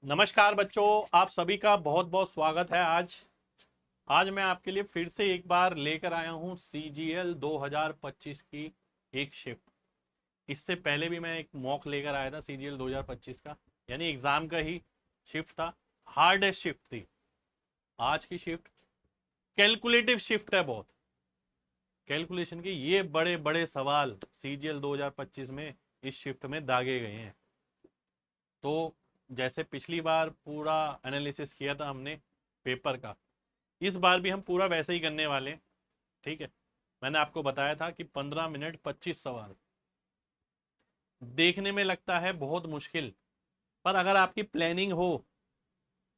नमस्कार बच्चों, आप सभी का बहुत बहुत स्वागत है। आज मैं आपके लिए फिर से एक बार लेकर आया हूं CGL 2025 की एक शिफ्ट। इससे पहले भी मैं एक मॉक लेकर आया था CGL 2025 का, यानी एग्जाम का ही शिफ्ट था। हार्डेस्ट शिफ्ट थी। आज की शिफ्ट कैलकुलेटिव शिफ्ट है। बहुत कैलकुलेशन के ये बड़े बड़े सवाल CGL 2025 में इस शिफ्ट में दागे गए हैं। तो जैसे पिछली बार पूरा एनालिसिस किया था हमने पेपर का, इस बार भी हम पूरा वैसे ही करने वाले हैं। ठीक है, मैंने आपको बताया था कि 15 मिनट 25 सवाल। देखने में लगता है बहुत मुश्किल, पर अगर आपकी प्लानिंग हो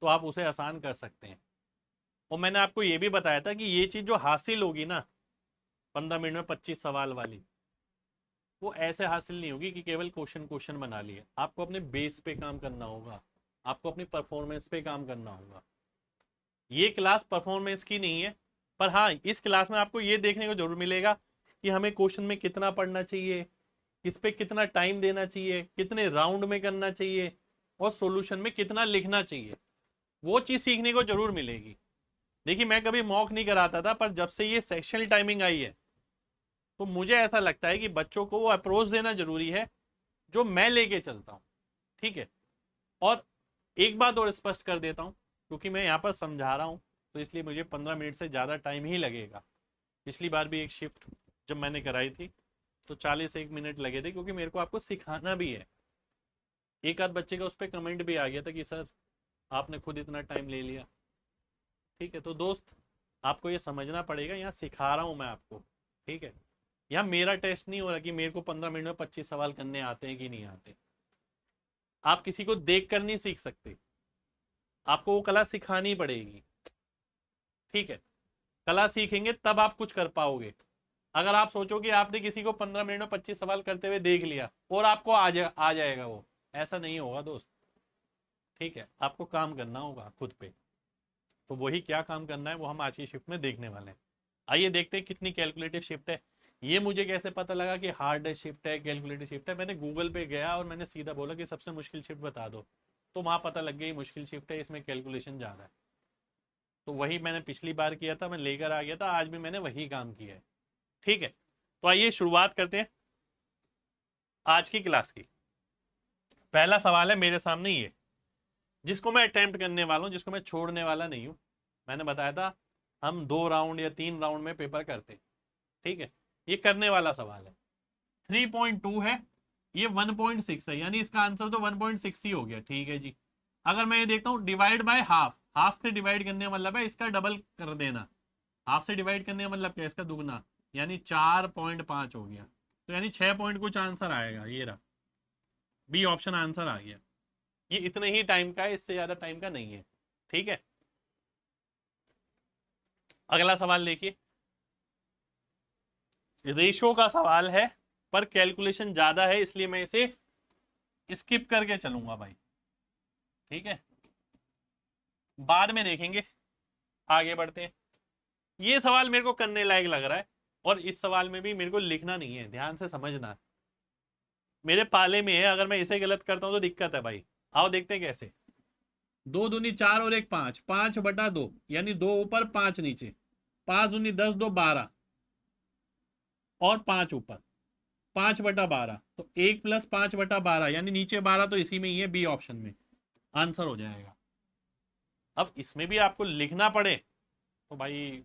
तो आप उसे आसान कर सकते हैं। और मैंने आपको ये भी बताया था कि ये चीज जो हासिल होगी ना, 15 मिनट में 25 सवाल वाली, वो ऐसे हासिल नहीं होगी कि केवल क्वेश्चन क्वेश्चन बना लिए। आपको अपने बेस पे काम करना होगा, आपको अपनी परफॉर्मेंस पे काम करना होगा। ये क्लास परफॉर्मेंस की नहीं है, पर हाँ, इस क्लास में आपको ये देखने को जरूर मिलेगा कि हमें क्वेश्चन में कितना पढ़ना चाहिए, किस पे कितना टाइम देना चाहिए, कितने राउंड में करना चाहिए, और सॉल्यूशन में कितना लिखना चाहिए। वो चीज सीखने को जरूर मिलेगी। देखिए, मैं कभी मॉक नहीं कराता था, पर जब से ये सेक्शनल टाइमिंग आई है तो मुझे ऐसा लगता है कि बच्चों को वो अप्रोच देना जरूरी है जो मैं लेके चलता हूँ। ठीक है, और एक बात और स्पष्ट कर देता हूँ, क्योंकि मैं यहाँ पर समझा रहा हूँ तो इसलिए मुझे 15 मिनट से ज़्यादा टाइम ही लगेगा। पिछली बार भी एक शिफ्ट जब मैंने कराई थी तो 40 1 मिनट लगे थे, क्योंकि मेरे को आपको सिखाना भी है। एक आध बच्चे का उस पर कमेंट भी आ गया था कि सर आपने खुद इतना टाइम ले लिया। ठीक है, तो दोस्त, आपको ये समझना पड़ेगा, यहाँ सिखा रहा हूँ मैं आपको। ठीक है, यहाँ मेरा टेस्ट नहीं हो रहा कि मेरे को 15 मिनट में 25 सवाल करने आते हैं कि नहीं आते। आप किसी को देख कर नहीं सीख सकते, आपको वो कला सिखानी पड़ेगी। ठीक है, कला सीखेंगे तब आप कुछ कर पाओगे। अगर आप सोचो कि आपने किसी को 15 मिनट में 25 सवाल करते हुए देख लिया और आपको आ जाएगा वो, ऐसा नहीं होगा दोस्त। ठीक है, आपको काम करना होगा खुद पे। तो वही क्या काम करना है वो हम आज की शिफ्ट में देखने वाले हैं। आइए देखते हैं कितनी कैलकुलेटिव शिफ्ट है। ये मुझे कैसे पता लगा कि हार्ड शिफ्ट है, कैलकुलेटिव शिफ्ट है? मैंने गूगल पे गया और मैंने सीधा बोला कि सबसे मुश्किल शिफ्ट बता दो, तो वहां पता लग गई मुश्किल शिफ्ट है, इसमें कैलकुलेशन ज्यादा है। तो वही मैंने पिछली बार किया था, मैं लेकर आ गया था, आज भी मैंने वही काम किया है। ठीक है, तो आइए शुरुआत करते हैं आज की क्लास की। पहला सवाल है मेरे सामने ये, जिसको मैं अटेम्प्ट करने वाला हूं, जिसको मैं छोड़ने वाला नहीं हूं। मैंने बताया था हम 2 राउंड या 3 राउंड में पेपर करते हैं। ठीक है, ये करने वाला सवाल है। 3.2 है, ये 1.6 है, यानी इसका आंसर तो 1.6 ही हो गया। ठीक है जी। अगर मैं ये देखता हूँ डिवाइड बाय हाफ, हाफ से डिवाइड करने का मतलब है इसका डबल कर देना। हाफ से डिवाइड करने का मतलब क्या है? इसका दुगना, यानी 4.5 हो गया। तो यानी 6 पॉइंट कुछ आंसर आएगा। ये रहा, बी ऑप्शन आंसर आ गया। ये इतने ही टाइम का है, इससे ज्यादा टाइम का नहीं है। ठीक है, अगला सवाल देखिए। रेशो का सवाल है, पर कैलकुलेशन ज्यादा है, इसलिए मैं इसे स्किप करके चलूंगा भाई। ठीक है, बाद में देखेंगे। आगे बढ़ते हैं। ये सवाल मेरे को करने लायक लग रहा है, और इस सवाल में भी मेरे को लिखना नहीं है, ध्यान से समझना। मेरे पाले में है, अगर मैं इसे गलत करता हूं तो दिक्कत है भाई। आओ देखते हैं कैसे। 2 दूनी 4 और 1 5, 5/2, यानी 2 ऊपर 5 नीचे। 5 दूनी 10, 2 12, और 5 ऊपर। 5/12, तो 1 + 5/12, यानी नीचे 12 तो इसी में ही है, बी ऑप्शन में आंसर हो जाएगा। अब इसमें भी आपको लिखना पड़े तो भाई,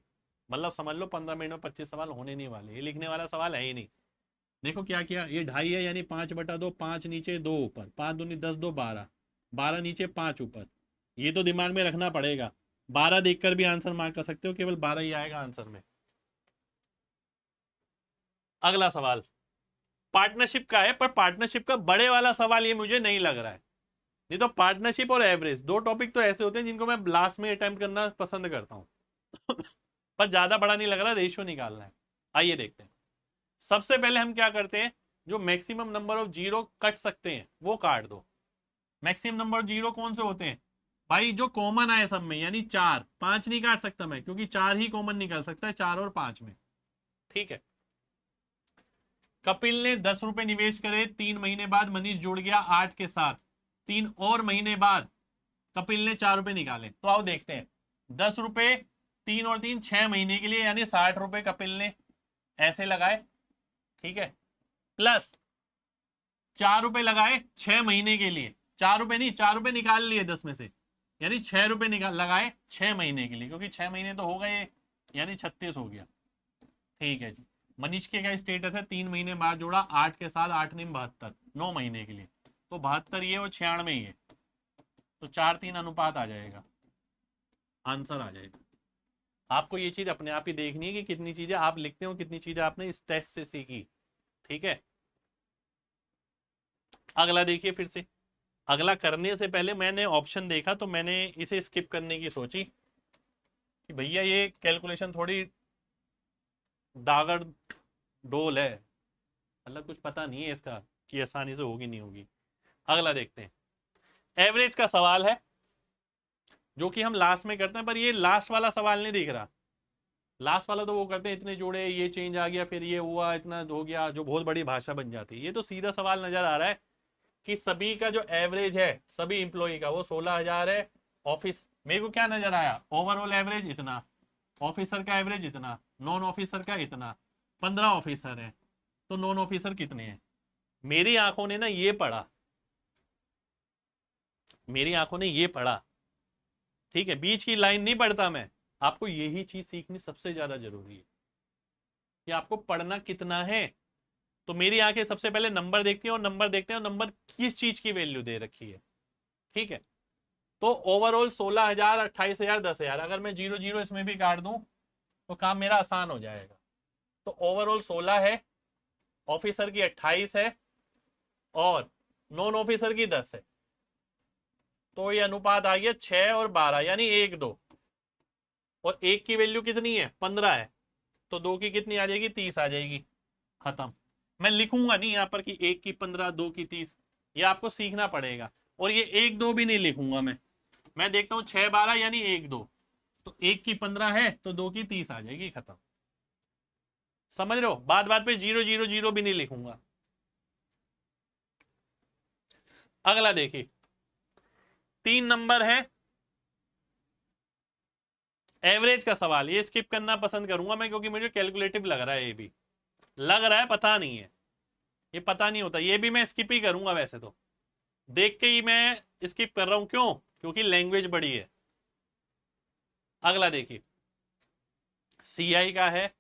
मतलब समझ लो 15 मिनट में 25 सवाल होने नहीं वाले। ये लिखने वाला सवाल है ही नहीं। देखो क्या किया, ये 2.5 है, यानी 5/2, 5 नीचे 2 ऊपर, 5 दूनी 10, 2 12, 12 नीचे 5 ऊपर। ये तो दिमाग में रखना पड़ेगा। 12 देखकर भी आंसर मार्क कर सकते हो, केवल 12 ही आएगा आंसर में। अगला सवाल पार्टनरशिप का है, पर पार्टनरशिप का बड़े वाला सवाल ये मुझे नहीं लग रहा है। नहीं तो पार्टनरशिप और एवरेज दो टॉपिक तो ऐसे होते हैं जिनको मैं लास्ट में अटेम्प्ट करना पसंद करता हूँ। पर ज्यादा बड़ा नहीं लग रहा, रेशियो निकालना है। आइए देखते हैं। सबसे पहले हम क्या करते हैं, जो maximum number of zero cut सकते हैं वो काट दो। मैक्सिमम नंबर ऑफ जीरो कौन से होते हैं भाई? जो कॉमन आए सब में, यानी 4, 5 नहीं काट सकता मैं, क्योंकि 4 ही कॉमन निकल सकता है, 4 और 5 में। ठीक है, कपिल ने 10 रुपए निवेश करे, 3 महीने बाद मनीष जुड़ गया 8 के साथ। 3 और महीने बाद कपिल ने 4 रुपए निकाले, तो आओ देखते हैं। 10 रुपए 3 और 3 6 महीने के लिए, यानी 60 रुपए कपिल ने ऐसे लगाए, ठीक है, प्लस 4 रुपए लगाए 6 महीने के लिए, 4 रुपए नहीं, 4 रुपए निकाल लिए 10 में से, यानी 6 रुपए निकाल लगाए 6 महीने के लिए, क्योंकि 6 महीने तो हो गए, यानी 36 हो गया। ठीक है जी। मनीष के क्या स्टेटस है, 3 महीने बाद जोड़ा, 8 के साथ, 8 नहीं 72, 9 महीने के लिए, तो 72 ये और 96 ये, तो 4-3 अनुपात आ जाएगा, आंसर आ जाएगा। आपको ये चीज अपने आप ही देखनी है कि कितनी चीजें आप लिखते हो, कितनी चीजें आपने इस टेस्ट से सीखी। ठीक है, अगला देखिए फिर से। अगला करने से पहले मैंने ऑप्शन देखा तो मैंने इसे स्किप करने की सोची कि भैया ये कैलकुलेशन थोड़ी डागर डोल है, मतलब कुछ पता नहीं है इसका कि आसानी से होगी नहीं होगी। अगला देखते हैं, एवरेज का सवाल है जो कि हम लास्ट में करते हैं, पर ये लास्ट वाला सवाल नहीं दिख रहा। लास्ट वाला तो वो करते हैं इतने जोड़े, ये चेंज आ गया, फिर ये हुआ, इतना हो गया, जो बहुत बड़ी भाषा बन जाती है। ये तो सीधा सवाल नजर आ रहा है कि सभी का जो एवरेज है सभी इंप्लॉई का वो 16,000 है। ऑफिस मेरे को क्या नजर आया, ओवरऑल एवरेज इतना, ऑफिसर का एवरेज इतना, नॉन ऑफिसर का इतना, 15 ऑफिसर है, तो नॉन ऑफिसर कितने हैं। मेरी आंखों ने ना ये पढ़ा, मेरी आंखों ने ये पढ़ा, ठीक है, बीच की लाइन नहीं पढ़ता मैं। आपको यही चीज सीखनी सबसे ज्यादा जरूरी है कि आपको पढ़ना कितना है। तो मेरी आंखें सबसे पहले नंबर देखती हैं, और नंबर देखते हैं और नंबर किस चीज की वैल्यू दे रखी है। ठीक है, तो ओवरऑल 16,000, 28,000, 10,000, अगर मैं 0 0 इसमें भी काट दूं तो काम मेरा आसान हो जाएगा। तो ओवरऑल 16 है, ऑफिसर की 28 है, और नॉन ऑफिसर की 10 है, तो ये अनुपात आ गया 6 और 12, यानी 1 2, और 1 की वैल्यू कितनी है, 15 है, तो 2 की कितनी आ जाएगी, 30 आ जाएगी, खत्म। मैं लिखूंगा नहीं यहाँ पर कि 1 की 15, 2 की 30, ये आपको सीखना पड़ेगा। और ये 1 2 भी नहीं लिखूंगा मैं देखता हूँ 6 12 यानी 1 2, तो 1 की 15 है तो 2 की 30 आ जाएगी, खत्म। समझ रहे हो, बात बात पे 0 0 0 भी नहीं लिखूंगा। अगला देखिए, 3 नंबर है, एवरेज का सवाल। ये स्किप करना पसंद करूंगा मैं, क्योंकि मुझे कैलकुलेटिव लग रहा है, ये भी लग रहा है, पता नहीं है, ये पता नहीं होता, ये भी मैं स्किप ही करूंगा वैसे तो, देख के ही मैं स्किप कर रहा हूं, क्यों, क्योंकि लैंग्वेज बड़ी है। अगला देखिए, सीआई का है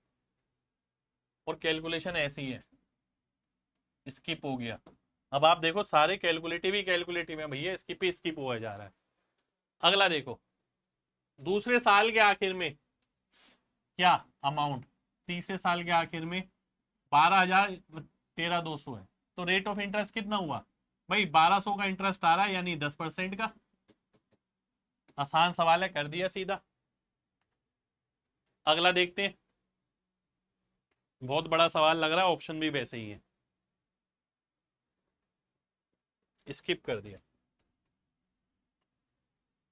और कैलकुलेशन ऐसी है, स्किप हो गया। अब आप देखो सारे कैलकुलेटिव ही कैलकुलेटिव है भैया, स्किप ही स्किप हुआ जा रहा है। अगला देखो, दूसरे साल के आखिर में क्या अमाउंट, तीसरे साल के आखिर में 12,000 13,200 है, तो रेट ऑफ इंटरेस्ट कितना हुआ भाई, 1,200 का इंटरेस्ट आ रहा है, यानी 10% का। आसान सवाल है, कर दिया सीधा। अगला देखते हैं, बहुत बड़ा सवाल लग रहा है, ऑप्शन भी वैसे ही है, स्किप कर दिया।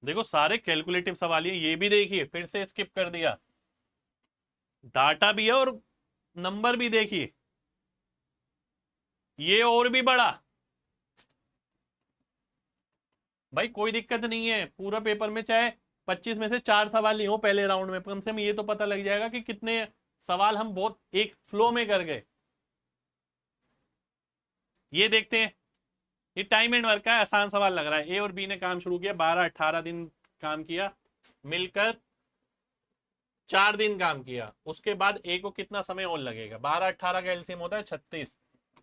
देखो सारे कैलकुलेटिव सवाल ये भी देखिए, फिर से स्किप कर दिया। डाटा भी है और नंबर भी देखिए, ये और भी बड़ा। भाई कोई दिक्कत नहीं है, पूरा पेपर में चाहे 25 में से 4 सवाल ही हो पहले राउंड में, कम से कम ये तो पता लग जाएगा कि कितने सवाल हम बहुत एक फ्लो में कर गए। ये देखते हैं, ये टाइम एंड वर्क का है, आसान सवाल लग रहा है। ए और बी ने काम शुरू किया, 12-18 दिन काम किया, मिलकर 4 दिन काम किया। उसके बाद ए को कितना समय और लगेगा, 12-18 का एलसीएम होता है 36,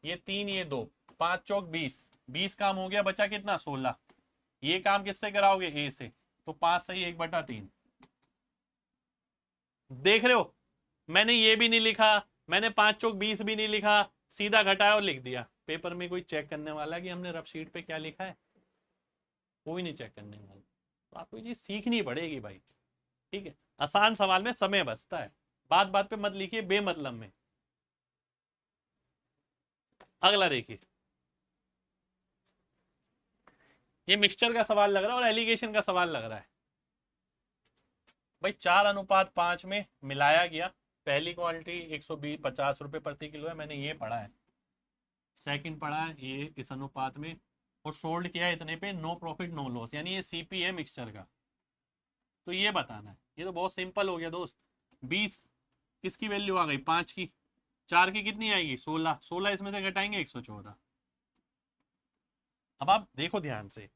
ये 3 ये 2, 5 चौक 20, 20 काम हो गया, बचा कितना 16। ये काम किससे कराओगे, ए से, तो 5 सही 1/3। देख रहे हो, मैंने ये भी नहीं लिखा, मैंने 5 चौक 20 भी नहीं लिखा, सीधा घटाया और लिख दिया। पेपर में कोई चेक करने वाला है कि हमने रफ शीट पे क्या लिखा है, कोई नहीं चेक करने वाला। तो आपको ये चीज सीखनी पड़ेगी भाई, ठीक है। आसान सवाल में समय बचता है, बात बात पे मत लिखिए बेमतलब में। अगला देखिए, ये मिक्सचर का सवाल लग रहा है और एलिगेशन का सवाल लग रहा है। भाई 4:5 में मिलाया गया, पहली क्वालिटी 120-50 रुपए प्रति किलो है, मैंने ये पढ़ा है। सेकंड पढ़ा है ये इस अनुपात में, और सोल्ड किया इतने पे, नो प्रॉफिट नो लॉस, यानी ये सीपी है मिक्सचर का। तो ये बताना है, ये तो बहुत सिंपल हो गया दोस्त। 20 किसकी वैल्यू आ गई, 5 की, 4 की कितनी आएगी 16, 16 इसमें से घटाएंगे 114। अब आप देखो ध्यान से,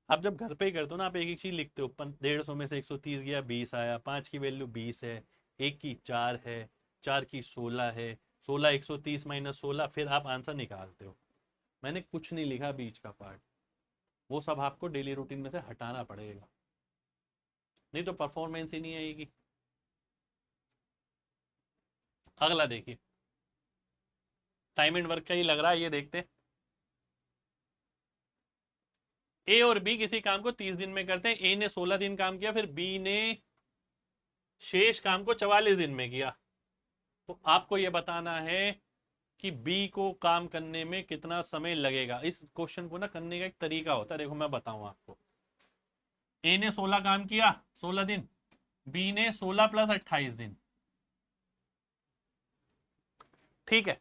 आप जब घर पे ही करते हो ना, आप एक एक चीज लिखते हो, 150 में से 130 गया 20 आया, 5 की वैल्यू 20 है, एक की 4 है, 4 की 16 है, 16 130 माइनस 16, फिर आप आंसर निकालते हो। मैंने कुछ नहीं लिखा बीच का पार्ट, वो सब आपको डेली रूटीन में से हटाना पड़ेगा, नहीं तो परफॉर्मेंस ही नहीं आएगी। अगला देखिए, टाइम एंड वर्क का ही लग रहा है, ये देखते। ए और बी किसी काम को 30 दिन में करते हैं, ए ने 16 दिन काम किया, फिर बी ने शेष काम को 44 दिन में किया। तो आपको यह बताना है कि बी को काम करने में कितना समय लगेगा। इस क्वेश्चन को ना करने का एक तरीका होता है, देखो मैं बताऊं आपको। ए ने 16 काम किया 16 दिन, बी ने 16 प्लस 28 दिन, ठीक है।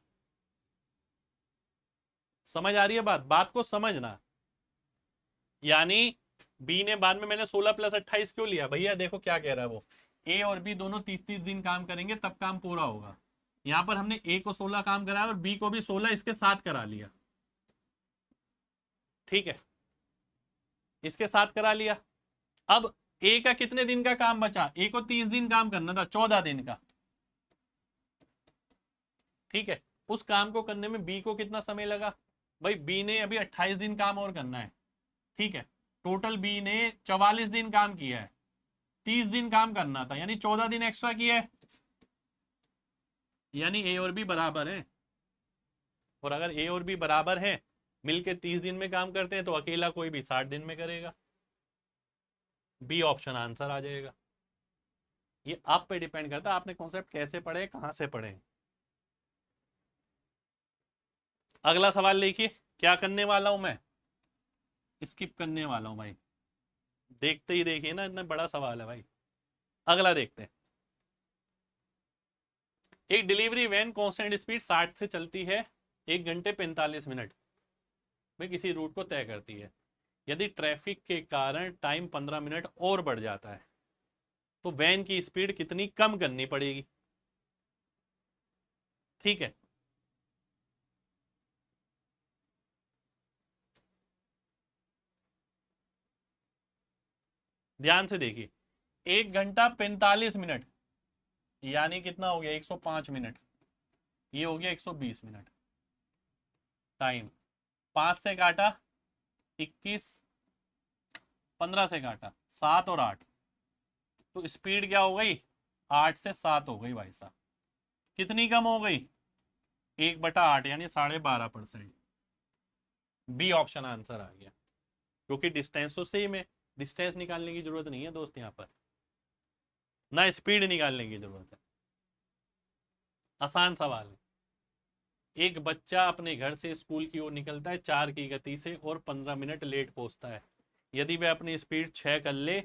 समझ आ रही है बात, बात को समझना। यानी बी ने बाद में, मैंने 16 प्लस 28 क्यों लिया भैया, देखो क्या कह रहा है वो, ए और बी दोनों 30-30 दिन काम करेंगे तब काम पूरा होगा। यहां पर हमने ए को 16 काम कराया और बी को भी 16 इसके साथ करा लिया, ठीक है, इसके साथ करा लिया। अब ए का कितने दिन का काम बचा, ए को 30 दिन काम करना था, 14 दिन का, ठीक है। उस काम को करने में बी को कितना समय लगा, भाई बी ने अभी 28 दिन काम और करना है, ठीक है। टोटल बी ने 44 दिन काम किया है, 30 दिन काम करना था, यानी 14 दिन एक्स्ट्रा किया है, यानी ए और बी बराबर है। और अगर ए और बी बराबर है, मिलके 30 दिन में काम करते हैं, तो अकेला कोई भी 60 दिन में करेगा। बी ऑप्शन आंसर आ जाएगा। ये आप पे डिपेंड करता है आपने कॉन्सेप्ट कैसे पढ़े, कहां से पढ़े। अगला सवाल देखिए, क्या करने वाला हूं मैं, स्किप करने वाला हूं भाई, देखते ही देखिए ना, इतना बड़ा सवाल है भाई। अगला देखते हैं। एक डिलीवरी वैन कांस्टेंट स्पीड 60 से चलती है 1 घंटे 45 मिनट में किसी रूट को तय करती है। यदि ट्रैफिक के कारण टाइम 15 मिनट और बढ़ जाता है, तो वैन की स्पीड कितनी कम करनी पड़ेगी, ठीक है। ध्यान से देखिए, 1 घंटा 45 मिनट यानी कितना हो गया 105 मिनट, ये हो गया 120 मिनट। टाइम 5 से काटा 21, 15 से काटा 7 और 8, तो स्पीड क्या हो गई 8 से 7 हो गई भाई साहब। कितनी कम हो गई 1/8 यानी 12.5%। बी ऑप्शन आंसर आ गया, क्योंकि डिस्टेंस तो सेम है, डिस्टेंस निकालने की जरूरत नहीं है दोस्त, यहाँ पर ना स्पीड निकालने की जरूरत है। आसान सवाल है। एक बच्चा अपने घर से स्कूल की ओर निकलता है 4 की गति से और 15 मिनट लेट पहुंचता है। यदि वह अपनी स्पीड 6 कर ले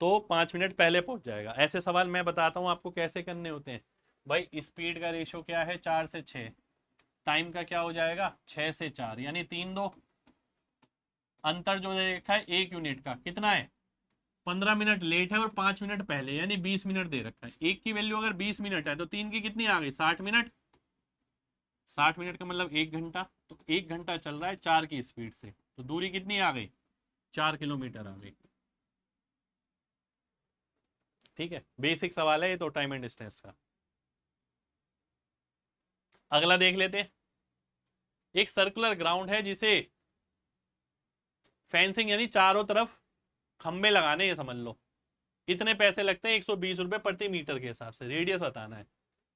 तो 5 मिनट पहले पहुंच जाएगा। ऐसे सवाल मैं बताता हूं आपको कैसे करने होते हैं। भाई स्पीड का रेशो क्या है 4 से 6, टाइम का क्या हो जाएगा 6 से 4 यानी 3-2, अंतर जो देखा है 1 यूनिट का कितना है 15 मिनट लेट है और 5 मिनट पहले यानी 20 मिनट दे रखा है। एक की वैल्यू अगर 20 मिनट है तो 3 की कितनी आ गई 60 मिनट, 60 मिनट का मतलब 1 घंटा, तो 1 घंटा चल रहा है 4 की स्पीड से, तो दूरी कितनी आ गई 4 किलोमीटर आ गई, ठीक है। बेसिक सवाल है ये तो टाइम एंड डिस्टेंस का। अगला देख लेते हैं। एक सर्कुलर ग्राउंड है जिसे फेंसिंग यानी चारों तरफ खंबे लगाने हैं समझ लो, इतने पैसे लगते हैं 120 रुपए प्रति मीटर के हिसाब से, रेडियस बताना है।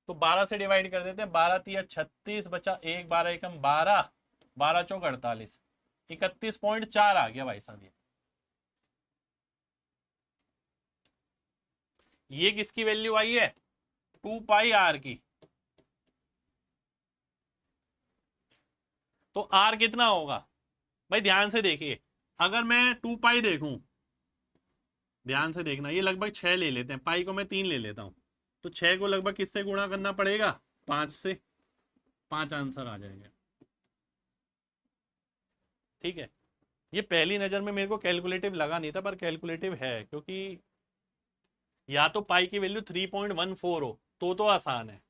तो 12 से डिवाइड कर देते हैं, 12 तिया 36 बचा 1, 12 एकम 12, 12 चौक 48, 31.4 आ गया भाई साहब। ये किसकी वैल्यू आई है 2πr की, तो r कितना होगा भाई ध्यान से देखिए। अगर मैं 2π देखूं, ध्यान से देखना, ये लगभग 6 ले लेते हैं, पाई को मैं 3 ले लेता हूं, तो 6 को लगभग किससे गुणा करना पड़ेगा 5 से, 5 आंसर आ जाएगा, ठीक है, ये पहली नज़र में मेरे को कैलकुलेटिव लगा नहीं था, पर कैलकुलेटिव है, क्योंकि या तो पाई की वैल्यू 3.14 हो तो आसान है,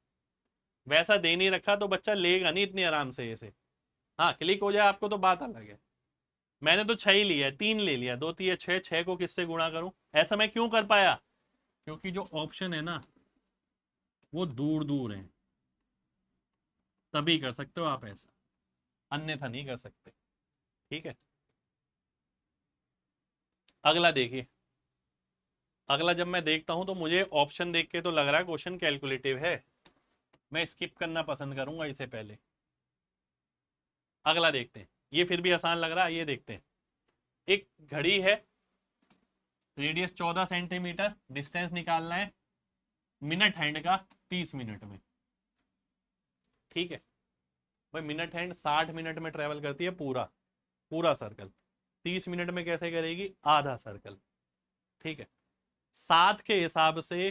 वैसा दे नहीं रखा तो बच्चा लेगा नहीं इतनी आराम से इसे। हाँ, क्लिक हो जाए आपको तो बात अलग है। मैंने तो 6 ही लिया है, 3 ले लिया, 2 3 6, 6 को किससे गुणा करूं? ऐसा मैं क्यों कर पाया? क्योंकि जो ऑप्शन है ना वो दूर दूर है, तभी कर सकते हो आप ऐसा, अन्यथा नहीं कर सकते। ठीक है, अगला देखिए। अगला जब मैं देखता हूं तो मुझे ऑप्शन देख के तो लग रहा है क्वेश्चन कैलकुलेटिव है, मैं स्किप करना पसंद करूंगा इसे पहले। अगला देखते हैं, ये फिर भी आसान लग रहा है, ये देखते हैं। एक घड़ी है, रेडियस 14 सेंटीमीटर, डिस्टेंस निकालना है मिनट हैंड का 30 मिनट में। ठीक है भाई, मिनट हैंड 60 मिनट में ट्रेवल करती है पूरा पूरा सर्कल, 30 मिनट में कैसे करेगी? आधा सर्कल। ठीक है, 7 के हिसाब से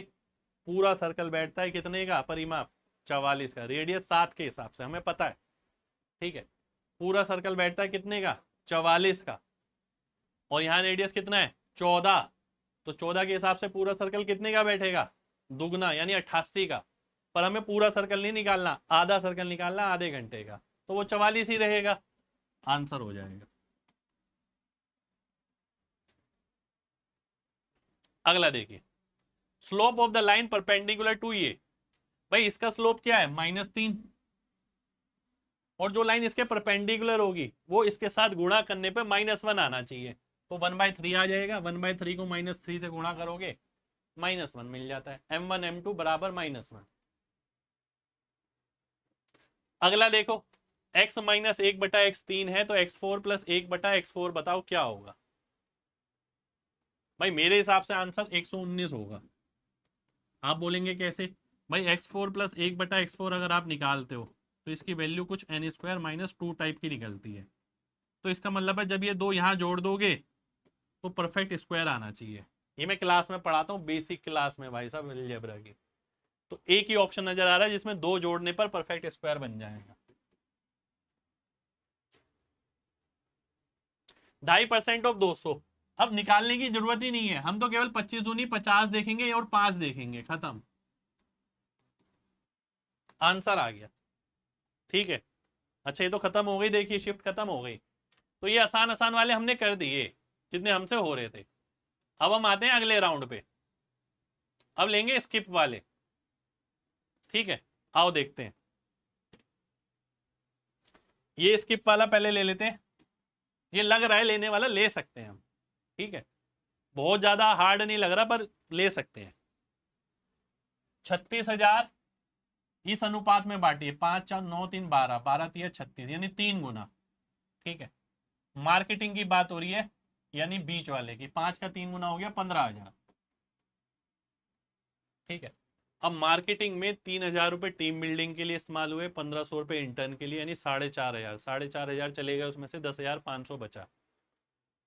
पूरा सर्कल बैठता है कितने का परिमाप? 44 का। रेडियस 7 के हिसाब से हमें पता है। ठीक है, पूरा सर्कल बैठता है कितने का? 44 का। और यहाँ रेडियस कितना है? 14। तो 14 के हिसाब से पूरा सर्कल कितने का बैठेगा? दुगना, यानी 88 का। पर हमें पूरा सर्कल नहीं निकालना, आधा सर्कल निकालना आधे घंटे का, तो वो 44 ही रहेगा, आंसर हो जाएगा। अगला देखिए, slope of the line perpendicular to ये। भाई इसका स्लोप क्या है? -3। और जो लाइन इसके परपेंडिकुलर होगी वो इसके साथ गुणा करने पे -1 आना चाहिए, तो 1/3 आ जाएगा। 1/3 को -3 से गुणा करोगे, -1 मिल जाता है। m1 m2 बराबर -1। अगला देखो, x माइनस 1/x3 है, तो x4 प्लस 1/x4 बताओ क्या होगा? भाई मेरे हिसाब से आंसर 119 होगा। आप बोलेंगे कैसे? भाई x4 प्लस 1/x4 अगर आप निकालते हो तो इसकी वैल्यू कुछ n² - 2 टाइप की निकलती है, तो इसका मतलब है जब ये दो यहाँ जोड़ दोगे तो परफेक्ट स्क्वायर आना चाहिए। ये मैं क्लास में पढ़ाता हूँ, बेसिक क्लास में भाई साहब, अलजेब्रा की। तो एक ही ऑप्शन नजर आ रहा है जिसमें दो जोड़ने पर परफेक्ट स्क्वायर बन जाएगा। 2.5% ऑफ 200। अब निकालने की जरूरत ही नहीं है, हम तो केवल 25 दूनी 50 देखेंगे और 5 देखेंगे, खत्म, आंसर आ गया। ठीक है, अच्छा ये तो खत्म हो गई, देखिए शिफ्ट खत्म हो गई। तो ये आसान आसान वाले हमने कर दिए जितने हमसे हो रहे थे। अब हम आते हैं अगले राउंड पे, अब लेंगे स्किप वाले। ठीक है, आओ देखते हैं। ये स्किप वाला पहले ले लेते हैं, ये लग रहा है लेने वाला, ले सकते हैं हम। ठीक है, बहुत ज्यादा हार्ड नहीं लग रहा पर ले सकते हैं। 36,000 इस अनुपात में बांटिए, 5 4 9 3 12, 12 3 36, यानी 3 गुना। ठीक है, मार्केटिंग की बात हो रही है, यानी बीच वाले की, 5 का 3 गुना हो गया 15,000। ठीक है, अब मार्केटिंग में 3,000 रुपए टीम बिल्डिंग के लिए इस्तेमाल हुए, 1,500 रुपए इंटर्न के लिए, यानी 4,500। 4,500 चले गए, उसमें से 10,500 बचा,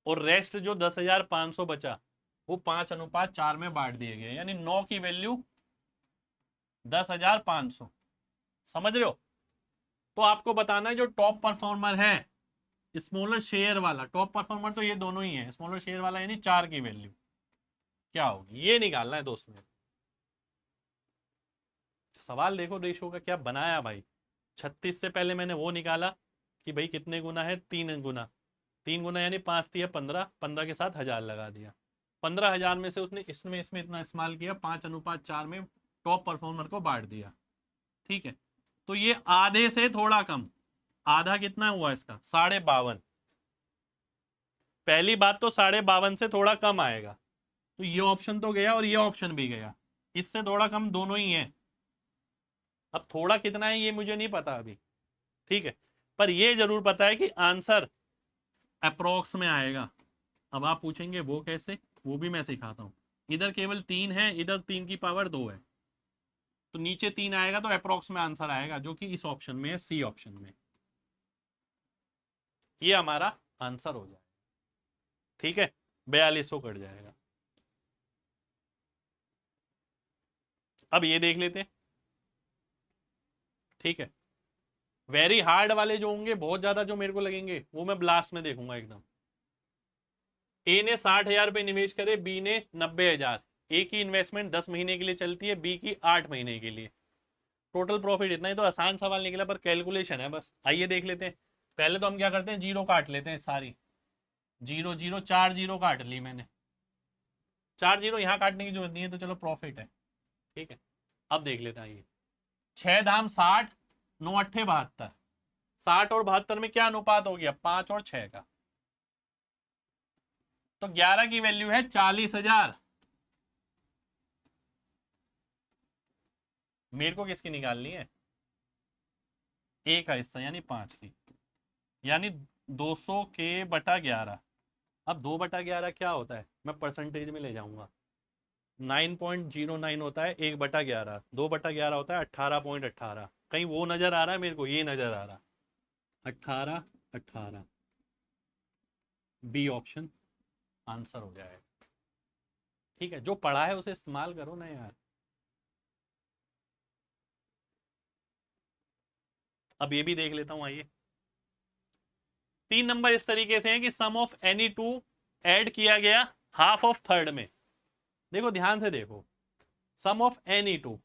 और रेस्ट जो 10,500 बचा वो 5:4 में बांट दिए गए, यानी 9 की वैल्यू 10,500। समझ रहे हो? तो आपको बताना है जो टॉप परफॉर्मर है, स्मॉलर शेयर वाला टॉप परफॉर्मर, तो ये दोनों ही है, स्मॉलर शेयर वाला यानी 4 की वैल्यू क्या होगी, ये निकालना है दोस्त में। सवाल देखो रेशो का क्या बनाया भाई। 36 से पहले मैंने वो निकाला कि भाई कितने गुना है, 3 गुना। 3 गुना यानी 5 दिया 15, 15 के साथ 1,000 लगा दिया। 15,000 में से उसने इसमें इसमें इतना इस्तेमाल किया, 5:4 में टॉप परफॉर्मर को बांट दिया। ठीक है, तो ये आधे से थोड़ा कम, आधा कितना हुआ इसका? 52.5। पहली बात तो 52.5 से थोड़ा कम आएगा, तो ये ऑप्शन तो गया और ये ऑप्शन भी गया, इससे थोड़ा कम दोनों ही है। अब थोड़ा कितना है ये मुझे नहीं पता अभी। ठीक है, पर ये जरूर पता है कि आंसर अप्रोक्स में आएगा। अब आप पूछेंगे वो कैसे, वो भी मैं सिखाता हूं। इधर केवल 3 है, इधर 3 की पावर 2 है, तो नीचे 3 आएगा तो अप्रोक्स में आंसर आएगा, जो कि इस ऑप्शन में है, सी ऑप्शन में। ये हमारा आंसर हो जाएगा। ठीक है, 4200 कट जाएगा। अब ये देख लेते हैं। ठीक है, वेरी हार्ड वाले जो होंगे, बहुत ज्यादा जो मेरे को लगेंगे, वो मैं लास्ट में देखूंगा एकदम। ए ने 60,000 रुपए निवेश करे, बी ने 90,000। ए की इन्वेस्टमेंट 10 महीने के लिए चलती है, बी की 8 महीने के लिए। टोटल प्रॉफिट इतना ही। तो आसान सवाल निकला, पर कैलकुलेशन है बस। आइए देख लेते हैं। पहले तो हम क्या करते हैं, जीरो काट लेते हैं सारी। जीरो जीरो, 4 जीरो काट ली मैंने। 4 जीरो यहाँ काटने की जरूरत नहीं है, तो चलो प्रॉफिट है। ठीक है, अब देख लेते हैं। ये 6 धाम 60, 9 अट्ठे 72। 60 और 72 में क्या अनुपात हो गया, 5 और 6 का। तो 11 की वैल्यू है 40,000। मेरे को किसकी निकालनी है, ए का हिस्सा यानी 5 की, यानी 200 के बटा 11। अब 2/11 क्या होता है, मैं परसेंटेज में ले जाऊंगा। 9.09 होता है 1/11। 2/11 होता है 18.18। कहीं वो नजर आ रहा है मेरे को, ये नजर आ रहा। 18 18, बी ऑप्शन आंसर हो जाएगा। ठीक है, जो पढ़ा है उसे इस्तेमाल करो ना यार। अब ये भी देख लेता हूं, आइए। 3 नंबर इस तरीके से है कि सम ऑफ एनी टू ऐड किया गया हाफ ऑफ थर्ड में। देखो ध्यान से देखो, सम ऑफ एनी टू,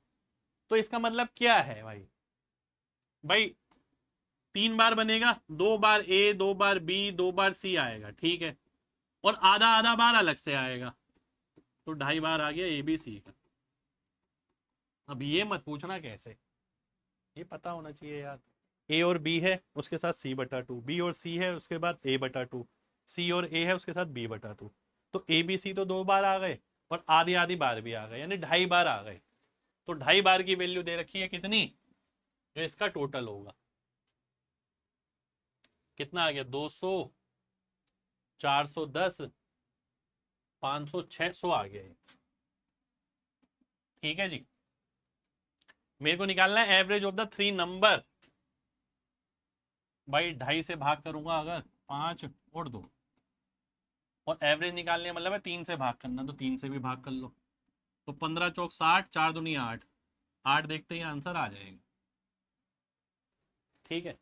तो इसका मतलब क्या है भाई। भाई 3 बार बनेगा, 2 बार ए, 2 बार बी, 2 बार सी आएगा, ठीक है। और आधा आधा बार अलग से आएगा, तो 2.5 बार आ गया ए बी सी का। अब ये मत पूछना कैसे, ये पता होना चाहिए यार। ए और बी है, उसके साथ C/2। बी और सी है, उसके बाद A/2। सी और ए है, उसके साथ B/2। तो ए बी सी तो 2 बार आ गए, और आधी आधी बार भी आ गए, यानी 2.5 बार आ गए। तो 2.5 बार की वैल्यू दे रखी है कितनी, जो इसका टोटल होगा। कितना आ गया, 200, 410, 500, 600 आ गया। ठीक है जी। मेरे को निकालना है एवरेज ऑफ द 3 नंबर। भाई 2.5 से भाग करूंगा अगर, 5 और 2, और एवरेज निकालने मतलब है 3 से भाग करना, तो 3 से भी भाग कर लो। तो 15 चौक 60, 4 दूनी 8। 8 देखते ही आंसर आ जाएगा। ठीक है,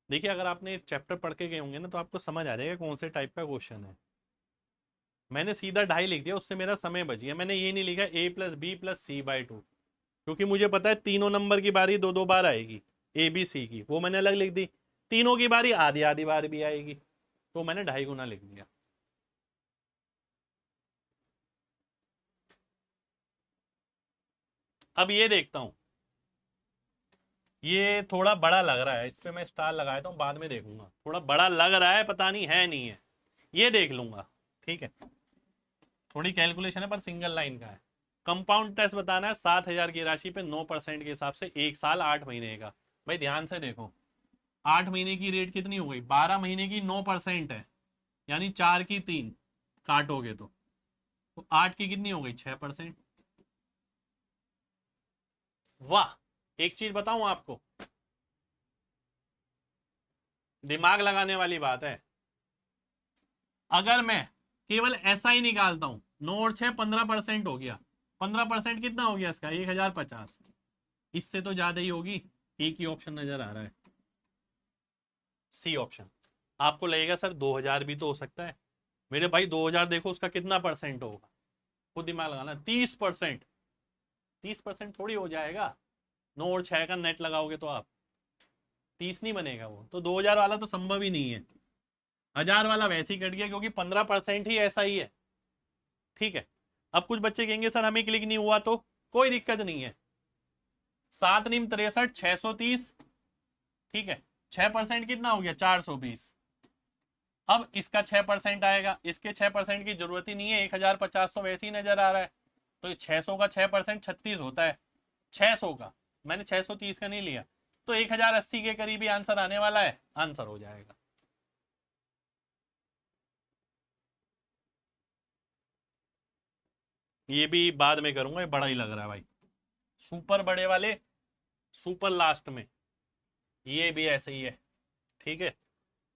देखिए अगर आपने चैप्टर पढ़ के गए होंगे ना, तो आपको समझ आ जाएगा कौन से टाइप का क्वेश्चन है। मैंने सीधा 2.5 लिख दिया, उससे मेरा समय बच गया। मैंने ये नहीं लिखा A+B+C/2, क्योंकि मुझे पता है तीनों नंबर की बारी 2 2 बार आएगी, ए बी सी की, वो मैंने अलग लिख दी। तीनों की बारी आधी आधी बार भी आएगी, तो मैंने 2.5 गुना लिख दिया। अब ये देखता हूं, ये थोड़ा बड़ा लग रहा है, इस पे मैं स्टार लगाया था, बाद में देखूंगा। थोड़ा बड़ा लग रहा है, पता नहीं है नहीं है, ये देख लूंगा। ठीक है, थोड़ी कैलकुलेशन है, पर सिंगल लाइन का है। कंपाउंड टेस्ट बताना है 7,000 की राशि पे 9% के हिसाब से 1 साल 8 महीने का। भाई ध्यान से देखो, 8 महीने की रेट कितनी हो गई, 12 महीने की 9% है, यानी 4 की 3 काटोगे तो 8 की कितनी हो गई, 6%। वाह, एक चीज बताऊं आपको, दिमाग लगाने वाली बात है। अगर मैं केवल ऐसा ही निकालता हूं, 9 और 6 15% हो गया। 15% कितना हो गया इसका, 1,050। इससे तो ज्यादा ही होगी। एक ही ऑप्शन नजर आ रहा है, सी ऑप्शन। आपको लगेगा सर 2,000 भी तो हो सकता है। मेरे भाई 2,000 देखो उसका कितना परसेंट होगा, खुद दिमाग लगाना। 30%। 30% थोड़ी हो जाएगा, 9 और 6 का नेट लगाओगे तो आप 30 नहीं बनेगा वो। तो 2,000 वाला तो संभव ही नहीं है। 1,000 वाला वैसे ही कट गया, क्योंकि 15% ही ऐसा ही है। ठीक है, अब कुछ बच्चे कहेंगे सर हमें क्लिक नहीं हुआ, तो कोई दिक्कत नहीं है। 7 निम 63, 630। ठीक है, 6% कितना हो गया, 420। अब इसका 6% आएगा, इसके 6% की जरूरत ही नहीं है, 1,050 तो वैसे ही नजर आ रहा है। तो 600 का 6% 36 होता है। 600 का, मैंने 630 का नहीं लिया, तो 1,080 के करीब ही आंसर आने वाला है, आंसर हो जाएगा। ये भी बाद में करूंगा, ये बड़ा ही लग रहा है भाई। सुपर बड़े वाले, सुपर लास्ट में। ये भी ऐसे ही है। ठीक है,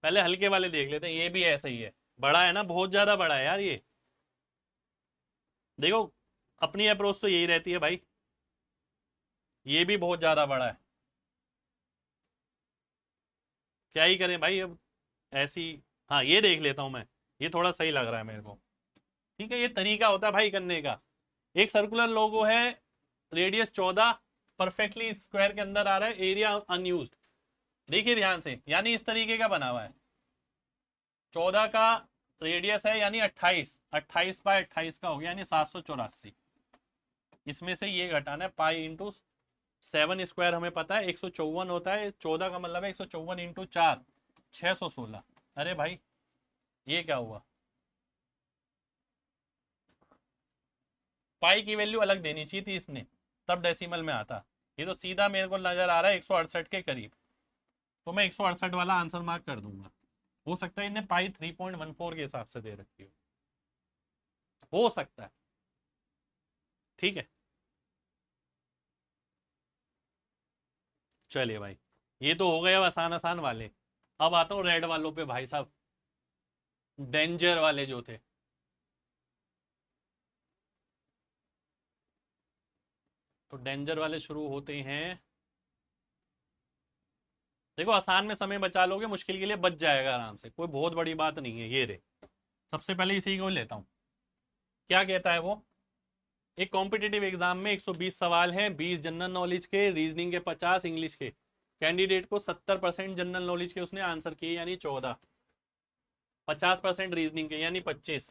पहले हल्के वाले देख लेते हैं। ये भी ऐसे ही है, बड़ा है ना, बहुत ज्यादा बड़ा है यार ये। देखो अपनी अप्रोच तो यही रहती है भाई, ये भी बहुत ज्यादा बड़ा है। क्या ही करें भाई अब, ऐसी। हाँ ये देख लेता हूँ मैं, ये थोड़ा सही लग रहा है मेरे को। ठीक है, ये तरीका होता है भाई करने का। एक सर्कुलर लोगो है, रेडियस 14, परफेक्टली स्क्वायर के अंदर आ रहा है, एरिया अनयूज्ड। देखिए ध्यान से, यानी इस तरीके का बना हुआ है, 14 का रेडियस है यानी 28, 28/28 का हो गया यानी 784। इसमें से ये घटाना है, पाई इंटू 7 स्क्वायर हमें पता है 154 होता है, 14 का मतलब है 154 इंटू 4, 616। अरे भाई ये क्या हुआ, पाई की वैल्यू अलग देनी चाहिए थी इसने, तब डेसिमल में आता। ये तो सीधा मेरे को नजर आ रहा है 168 के करीब, तो मैं 168 वाला आंसर मार्क कर दूंगा। हो सकता है इन्हें पाई 3.14 के हिसाब से दे रखी हो सकता है। ठीक है, चलिए भाई, ये तो हो गए अब आसान आसान वाले। अब आता हूँ रेड वालों पे भाई साहब, डेंजर वाले जो थे। तो डेंजर वाले शुरू होते हैं। देखो आसान में समय बचा लोगे, मुश्किल के लिए बच जाएगा आराम से, कोई बहुत बड़ी बात नहीं है। ये रे, सबसे पहले इसी को लेता हूँ। क्या कहता है वो, एक कॉम्पिटिटिव एग्जाम में 120 सवाल हैं, 20 जनरल नॉलेज के, रीजनिंग के 50, इंग्लिश के। कैंडिडेट को 70% जनरल नॉलेज के उसने आंसर किए यानी 14, 50% रीजनिंग के यानी 25।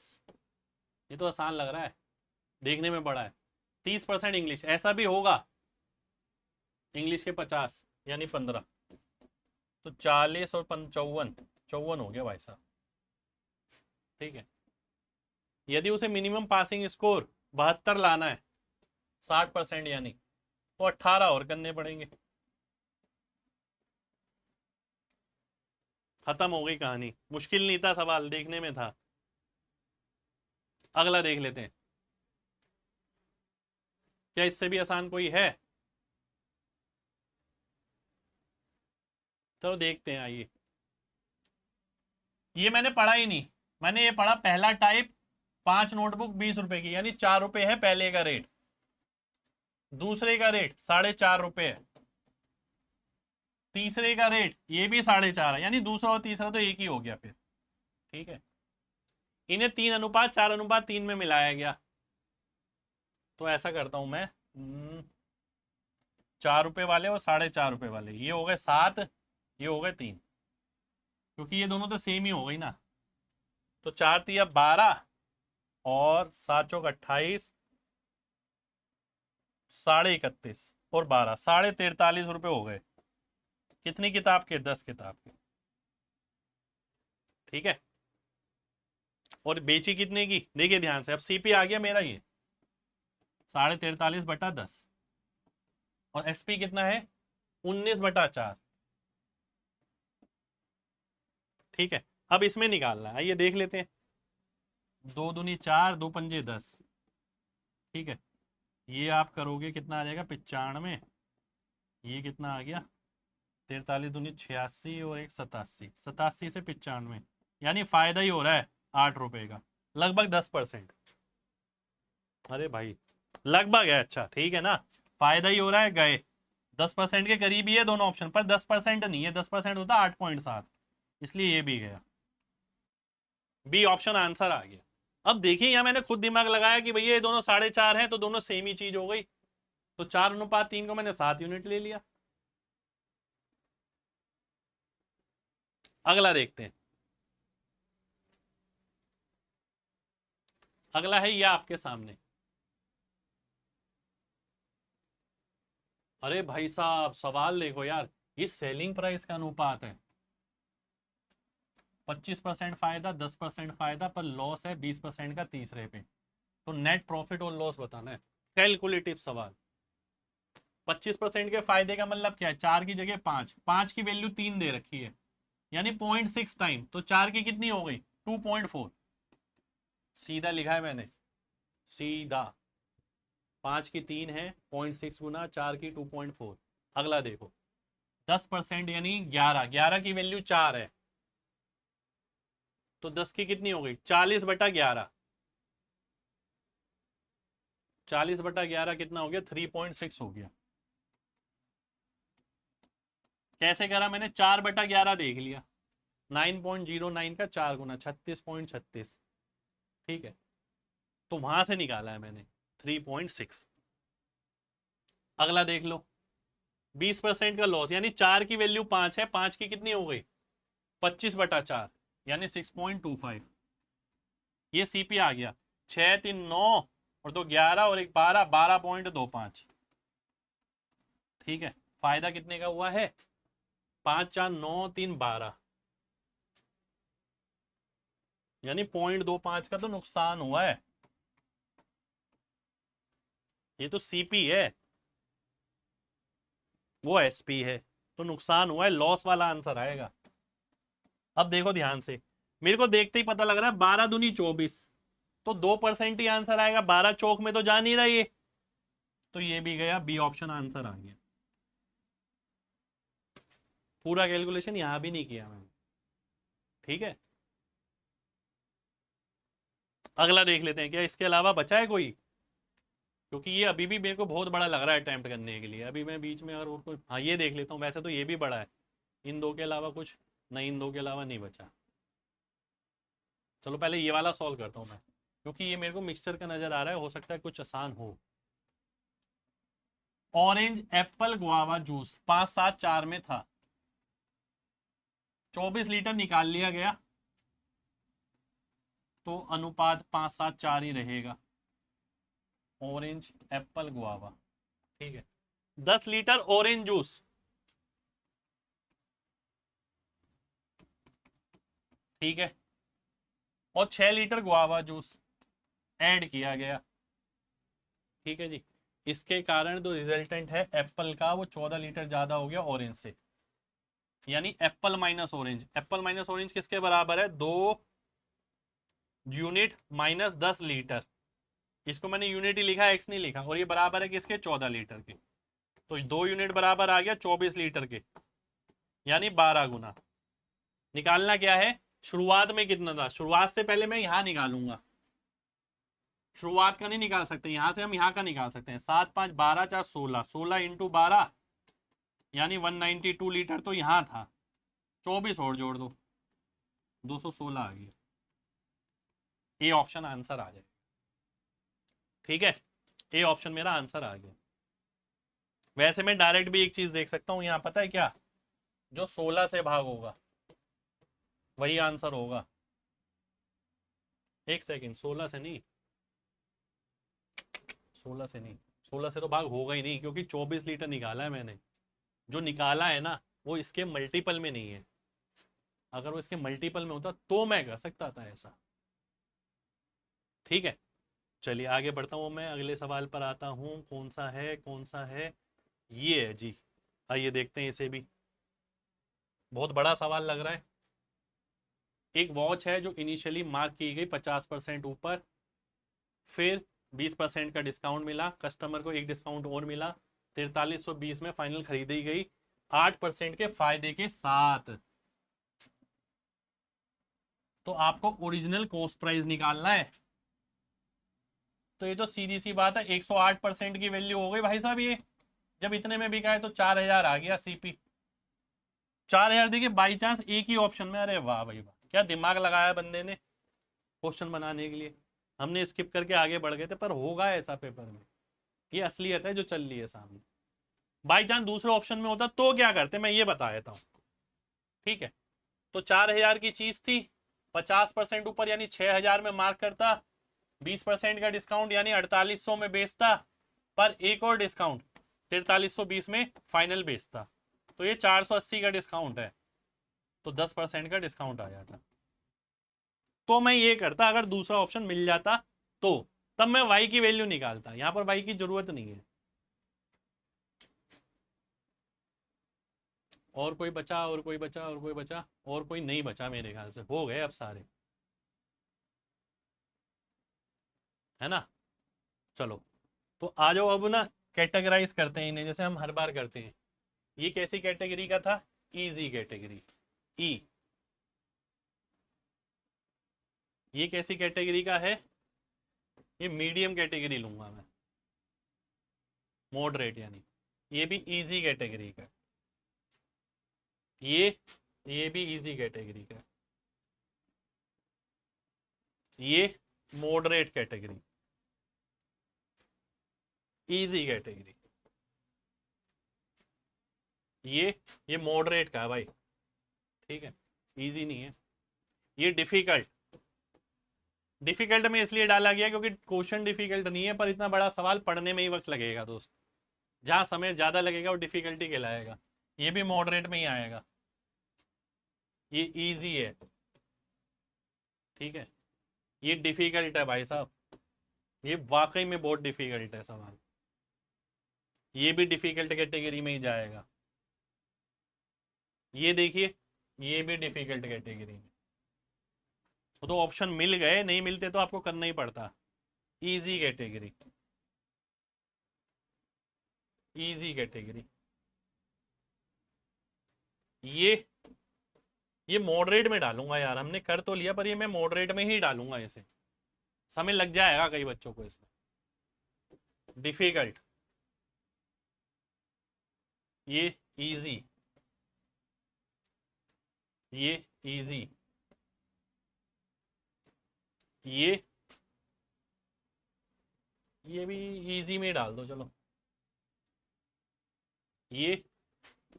ये तो आसान लग रहा है, देखने में बड़ा है। 30% इंग्लिश, ऐसा भी होगा, इंग्लिश के 50 यानी 15। तो 40 और 55, 54 हो गया भाई साहब। ठीक है, यदि उसे मिनिमम पासिंग स्कोर 72 लाना है, 60% यानी, तो 18 और करने पड़ेंगे। खत्म हो गई कहानी, मुश्किल नहीं था सवाल, देखने में था। अगला देख लेते हैं, क्या इससे भी आसान कोई है? चलो देखते हैं, आइए। ये मैंने पढ़ा ही नहीं, मैंने ये पढ़ा पहला टाइप, 5 नोटबुक 20 रुपए की, यानी 4 रुपए है पहले का रेट, दूसरे का रेट 4.5 रुपए है, तीसरे का रेट ये भी 4.5 है, यानी दूसरा और तीसरा तो एक ही हो गया फिर। ठीक है, इन्हें 3:4:3 में मिलाया गया। तो ऐसा करता हूं मैं, 4 रुपए वाले और 4.5 रुपए वाले, ये हो गए 7, ये हो गए 3, क्योंकि ये दोनों तो सेम ही हो गई ना। तो 4×3 12 और 7×4 = 28, 31.5 और 12, 43.5 रुपए हो गए। कितनी किताब के? 10 किताब के। ठीक है, और बेची कितने की, देखिए ध्यान से, अब सीपी आ गया मेरा ये 43.5/10, और एसपी कितना है 19/4। ठीक है, अब इसमें निकालना है, आइए देख लेते हैं। 2×2 = 4, 2×5 = 10। ठीक है, ये आप करोगे कितना आ जाएगा 95, ये कितना आ गया 43×2 = 86 और एक 87, 87 से 95, यानी फायदा ही हो रहा है 8 रुपए का, लगभग 10%। अरे भाई लगभग है, अच्छा ठीक है ना, फायदा ही हो रहा है, गए 10% के करीब ही है दोनों ऑप्शन पर, 10% नहीं है, 10% होता 8.7, इसलिए ये भी गया, बी ऑप्शन आंसर आ गया। अब देखिए यहाँ मैंने खुद दिमाग लगाया कि भैया ये दोनों 4.5 हैं, तो दोनों सेम ही चीज हो गई, तो 4:3 को मैंने 7 यूनिट ले लिया। अगला देखते हैं, अगला है ये आपके सामने। अरे भाई साहब सवाल देखो यार, ये सेलिंग प्राइस का अनुपात है, 25% फायदा, 10% फायदा, पर लॉस है 20% का तीसरे पे, तो नेट प्रॉफिट और लॉस बताना है, कैलकुलेटिव सवाल। 25% के फायदे का मतलब क्या है, 4 की जगह 5, 5 की वैल्यू 3 दे रखी है, यानी 0.6 टाइम, तो 4 की कितनी हो गई 2.4, सीधा लिखा है मैंने, सीधा। 5 की 3 है, 0.6 गुना 4 की 2.4। अगला देखो, 10% यानी 11, 11 की वैल्यू 4 है, तो 10 की कितनी हो गई 40/11, 40/11 कितना हो गया 3.6 हो गया। कैसे करा मैंने? 4/11 देख लिया, 9.09 का 4 गुना 36.36, ठीक है, तो वहां से निकाला है मैंने 3.6। अगला देख लो, 20% का लॉस, यानी 4 की वैल्यू 5 है, 5 की कितनी हो गई? 25/4, यानी 6.25। ये सीपी आ गया। 6 3 9 और 2 11 और 1 12, 12.25, ठीक है। फायदा कितने का हुआ है? 5 4 9 3 12, यानी 0.25 का तो नुकसान हुआ है। ये तो सीपी है, वो एसपी है, तो नुकसान हुआ है, लॉस वाला आंसर आएगा। अब देखो ध्यान से, मेरे को देखते ही पता लग रहा है 12 दूनी 24, तो 2% ही आंसर आएगा, 12 चौक में तो जा नहीं रहा ये, तो ये भी गया, बी ऑप्शन आंसर आ गया। पूरा कैलकुलेशन यहां भी नहीं किया मैंने, ठीक है। अगला देख लेते हैं, क्या इसके अलावा बचा है कोई? क्योंकि ये अभी भी मेरे को बहुत बड़ा लग रहा है अटेम्प्ट करने के लिए। अभी मैं बीच में और कोई, हाँ ये देख लेता हूँ, वैसे तो ये भी बड़ा है। इन दो के अलावा कुछ नहीं, इन दो के अलावा नहीं बचा। चलो पहले ये वाला सॉल्व करता हूँ मैं, क्योंकि ये मेरे को मिक्सचर का नजर आ रहा है, हो सकता है कुछ आसान हो। ऑरेंज एप्पल गुआवा जूस 5 7 4 में था, 24 लीटर निकाल लिया गया, तो अनुपात 5 7 4 ही रहेगा। ऑरेंज एप्पल गुआवा, ठीक है। 10 लीटर ऑरेंज जूस, ठीक है, और 6 लीटर गुआवा जूस ऐड किया गया, ठीक है जी। इसके कारण जो रिजल्टेंट है एप्पल का, वो 14 लीटर ज्यादा हो गया ऑरेंज से, यानी Apple minus orange. Apple minus orange किसके बराबर है? 2 यूनिट माइनस 10 लीटर। इसको मैंने यूनिट ही लिखा, एक्स नहीं लिखा, और ये बराबर है किसके? 14 लीटर के। तो 2 यूनिट बराबर आ गया 24 लीटर के, यानी 12 गुना। निकालना क्या है? शुरुआत में कितना था? शुरुआत से पहले मैं यहां निकालूंगा, शुरुआत का नहीं निकाल सकते, यहां से हम यहां का निकाल सकते हैं। 7 5 12 4 16, 16 इंटू 12, यानी 192 लीटर तो यहां था, 24 और जोड़ दो, 216 आ गया। ए ऑप्शन आंसर आ जाए, ठीक है। ए ऑप्शन मेरा आंसर आ गया। वैसे मैं डायरेक्ट भी एक चीज देख सकता हूं, यहां पता है क्या? जो 16 से भाग होगा वही आंसर होगा। एक सेकेंड, 16 से नहीं, 16 से नहीं, 16 से तो भाग होगा ही नहीं, क्योंकि 24 लीटर निकाला है मैंने। जो निकाला है ना, वो इसके मल्टीपल में नहीं है। अगर वो इसके मल्टीपल में होता तो मैं कर सकता था ऐसा, ठीक है। चलिए आगे बढ़ता हूँ, मैं अगले सवाल पर आता हूँ। कौन सा है, कौन सा है? ये है जी। आइए देखते हैं इसे भी, बहुत बड़ा सवाल लग रहा है। एक वॉच है जो इनिशियली मार्क की गई 50% ऊपर, फिर 20% का डिस्काउंट मिला, कस्टमर को एक डिस्काउंट और मिला, 4320 में फाइनल खरीदी गई 8% के फायदे के साथ। तो आपको ओरिजिनल कॉस्ट प्राइस निकालना है। तो ये तो सीधी सी बात है, 108% की वैल्यू हो गई भाई साहब। ये जब इतने में बिका है तो 4000 आ गया सीपी। 4000 देखिए बाई चांस एक ही ऑप्शन में, अरे वाह भाई वाह, क्या दिमाग लगाया बंदे ने क्वेश्चन बनाने के लिए। हमने स्किप करके आगे बढ़ गए थे, पर होगा ऐसा पेपर में, ये असलियत है जो चल रही है सामने। बाई चांस दूसरे ऑप्शन में होता तो क्या करते, मैं ये बता देता हूँ, ठीक है। तो 4000 की चीज थी, 50% ऊपर यानी 6000 में मार्क करता, 20% का डिस्काउंट यानी 4800 में बेचता, पर एक और डिस्काउंट 4320 में फाइनल बेचता। तो ये 480 का डिस्काउंट है, तो 10% का डिस्काउंट आ जाता। तो मैं ये करता, अगर दूसरा ऑप्शन मिल जाता तो, तब मैं वाई की वैल्यू निकालता। यहां पर वाई की जरूरत नहीं है। और कोई बचा, और कोई बचा, और कोई बचा, और कोई नहीं बचा मेरे ख्याल से, हो गए अब सारे, है ना। चलो, तो आ जाओ अब ना, कैटेगराइज करते हैं इन्हें, जैसे हम हर बार करते हैं। ये कैसी कैटेगरी का था? इजी कैटेगरी, ई। ये कैसी कैटेगरी का है? ये मीडियम कैटेगरी लूंगा मैं, मॉडरेट यानी। ये भी इजी कैटेगरी का, ये भी इजी कैटेगरी का है, ये मॉडरेट कैटेगरी, इजी कैटेगरी, ये मॉडरेट का है भाई, ठीक है, इजी नहीं है। ये डिफिकल्ट, डिफिकल्ट में इसलिए डाला गया क्योंकि क्वेश्चन डिफिकल्ट नहीं है, पर इतना बड़ा सवाल पढ़ने में ही वक्त लगेगा दोस्त, जहां समय ज्यादा लगेगा वो डिफिकल्टी कहलाएगा। ये भी मॉडरेट में ही आएगा, ये इजी है, ठीक है, ये डिफिकल्ट है भाई साहब, ये वाकई में बहुत डिफिकल्ट है सवाल, ये भी डिफिकल्ट कैटेगरी में ही जाएगा। ये देखिए, ये भी डिफिकल्ट कैटेगरी में, वो तो ऑप्शन मिल गए, नहीं मिलते तो आपको करना ही पड़ता। इजी कैटेगरी, इजी कैटेगरी, ये ये मॉडरेट में डालूंगा यार, हमने कर तो लिया पर ये मैं मॉडरेट में ही डालूंगा, इसे समय लग जाएगा कई बच्चों को इसमें। डिफिकल्ट, ये इजी, ये इजी, ये ये भी इजी में डाल दो चलो, ये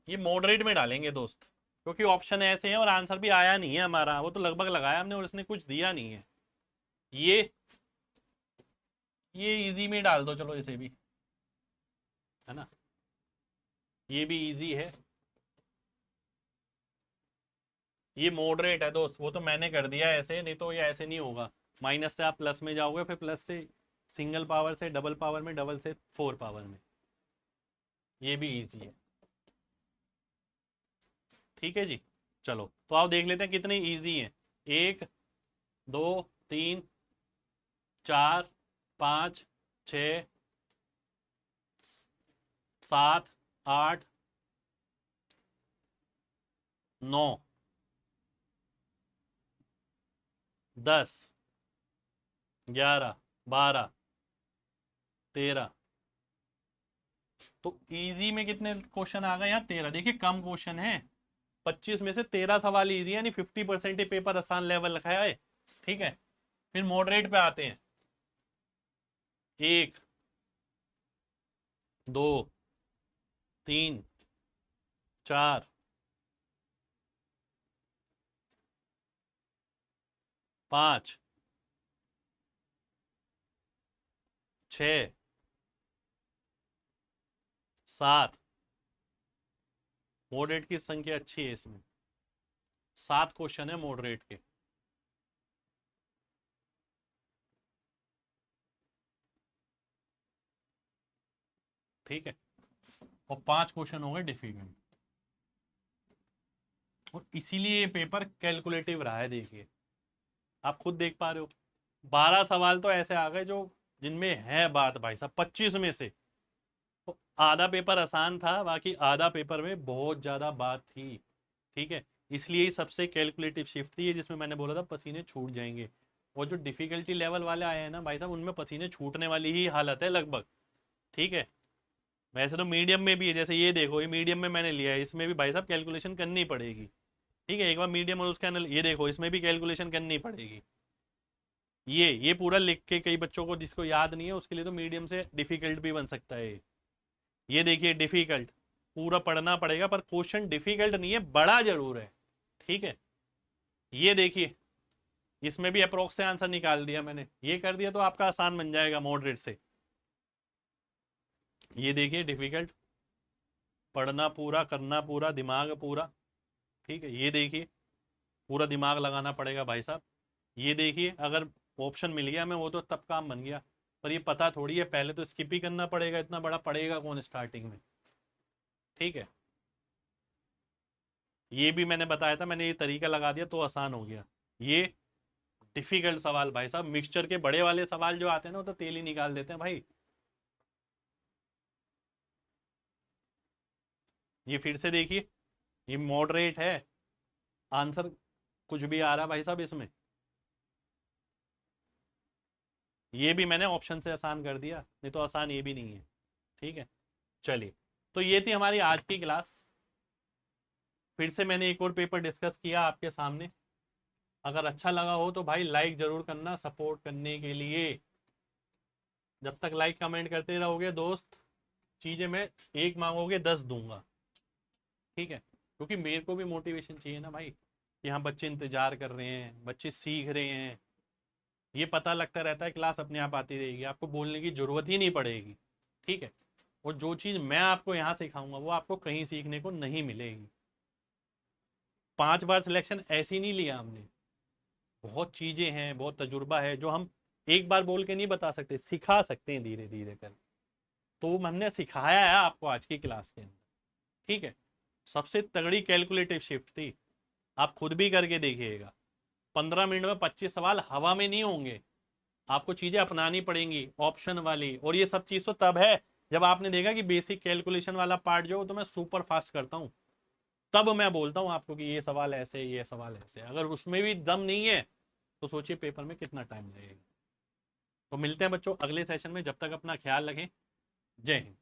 ये मॉडरेट में डालेंगे दोस्त, क्योंकि ऑप्शन ऐसे हैं और आंसर भी आया नहीं है हमारा, वो तो लगभग लगाया हमने और इसने कुछ दिया नहीं है। ये इजी में डाल दो चलो, इसे भी, है ना, ये भी इजी है, ये मॉडरेट है दोस्त, वो तो मैंने कर दिया ऐसे, नहीं तो ये ऐसे नहीं होगा, माइनस से आप प्लस में जाओगे, फिर प्लस से सिंगल पावर से डबल पावर में, डबल से 4 पावर में, ये भी इजी है, ठीक है जी। चलो तो आप देख लेते हैं कितने इजी हैं, 1 2 3 4 5 6 7 8 9 10 11 12 13, तो इजी में कितने क्वेश्चन आ गए यहाँ, 13, देखिए कम क्वेश्चन है, 25 में से 13 सवाल इजी है, यानी 50% ही पेपर आसान लेवल रखा है, ठीक है। फिर मॉडरेट पे आते हैं, 1 2 3 4 5 6 7, मॉडरेट की संख्या अच्छी है इसमें, 7 क्वेश्चन है मॉडरेट के, ठीक है, और 5 क्वेश्चन हो गए डिफिकल्ट, और इसीलिए ये पेपर कैलकुलेटिव रहा है, देखिए आप खुद देख पा रहे हो, 12 सवाल तो ऐसे आ गए जो जिनमें है बात भाई साहब, 25 में से तो आधा पेपर आसान था, बाकी आधा पेपर में बहुत ज्यादा बात थी, ठीक है, इसलिए ही सबसे कैलकुलेटिव शिफ्ट थी, जिसमें मैंने बोला था पसीने छूट जाएंगे, और जो डिफिकल्टी लेवल वाले आए हैं ना भाई साहब, उनमें पसीने छूटने वाली ही हालत है लगभग, ठीक है। वैसे तो मीडियम में भी है, जैसे ये देखो, ये मीडियम में मैंने लिया है, इसमें भी भाई साहब कैलकुलेशन करनी पड़ेगी, ठीक है, एक बार मीडियम और उसका ये देखो, इसमें भी कैलकुलेशन करनी पड़ेगी, ये पूरा लिख के कई बच्चों को जिसको याद नहीं है उसके लिए तो मीडियम से डिफिकल्ट भी बन सकता है ये देखिए डिफिकल्ट, पूरा पढ़ना पड़ेगा, पर क्वेश्चन डिफिकल्ट नहीं है, बड़ा जरूर है, ठीक है। ये देखिए, इसमें भी अप्रोक्स से आंसर निकाल दिया मैंने, ये कर दिया तो आपका आसान बन जाएगा मॉडरेट से। ये देखिए डिफिकल्ट, पढ़ना पूरा, करना पूरा, दिमाग पूरा, ठीक है। ये देखिए, पूरा दिमाग लगाना पड़ेगा भाई साहब। ये देखिए, अगर ऑप्शन मिल गया मैं वो तो तब काम बन गया, पर ये पता थोड़ी है, पहले तो स्किप ही करना पड़ेगा, इतना बड़ा पड़ेगा कौन स्टार्टिंग में, ठीक है। ये भी मैंने बताया था, मैंने ये तरीका लगा दिया तो आसान हो गया। ये डिफिकल्ट सवाल भाई साहब, मिक्सचर के बड़े वाले सवाल जो आते हैं ना वो तो तेल ही निकाल देते हैं भाई। ये फिर से देखिए, ये मॉडरेट है, आंसर कुछ भी आ रहा है भाई साहब इसमें, ये भी मैंने ऑप्शन से आसान कर दिया, नहीं तो आसान ये भी नहीं है, ठीक है। चलिए, तो ये थी हमारी आज की क्लास, फिर से मैंने एक और पेपर डिस्कस किया आपके सामने। अगर अच्छा लगा हो तो भाई लाइक जरूर करना सपोर्ट करने के लिए। जब तक लाइक कमेंट करते रहोगे दोस्त, चीजें मैं एक मांगोगे 10 दूंगा, ठीक है? क्योंकि मेरे को भी मोटिवेशन चाहिए ना भाई, कि हाँ बच्चे इंतजार कर रहे हैं, बच्चे सीख रहे हैं। ये पता लगता रहता है, क्लास अपने आप आती रहेगी, आपको बोलने की जरूरत ही नहीं पड़ेगी, ठीक है? और जो चीज़ मैं आपको यहाँ सिखाऊंगा वो आपको कहीं सीखने को नहीं मिलेगी। 5 बार सिलेक्शन ऐसे ही नहीं लिया हमने, बहुत चीज़ें हैं, बहुत तजुर्बा है जो हम एक बार बोल के नहीं बता सकते, सिखा सकते हैं धीरे धीरे कर। तो हमने सिखाया है आपको आज की क्लास के अंदर, ठीक है? सबसे तगड़ी कैलकुलेटिव शिफ्ट थी, आप खुद भी करके देखिएगा। 15 मिनट में 25 सवाल हवा में नहीं होंगे, आपको चीजें अपनानी पड़ेंगी ऑप्शन वाली। और ये सब चीज तो तब है जब आपने देखा कि बेसिक कैलकुलेशन वाला पार्ट जो तो मैं सुपर फास्ट करता हूँ, तब मैं बोलता हूँ आपको कि ये सवाल ऐसे, ये सवाल ऐसे। अगर उसमें भी दम नहीं है तो सोचिए पेपर में कितना टाइम लगेगा। तो मिलते हैं बच्चों अगले सेशन में, जब तक अपना ख्याल रखें। जय हिंद।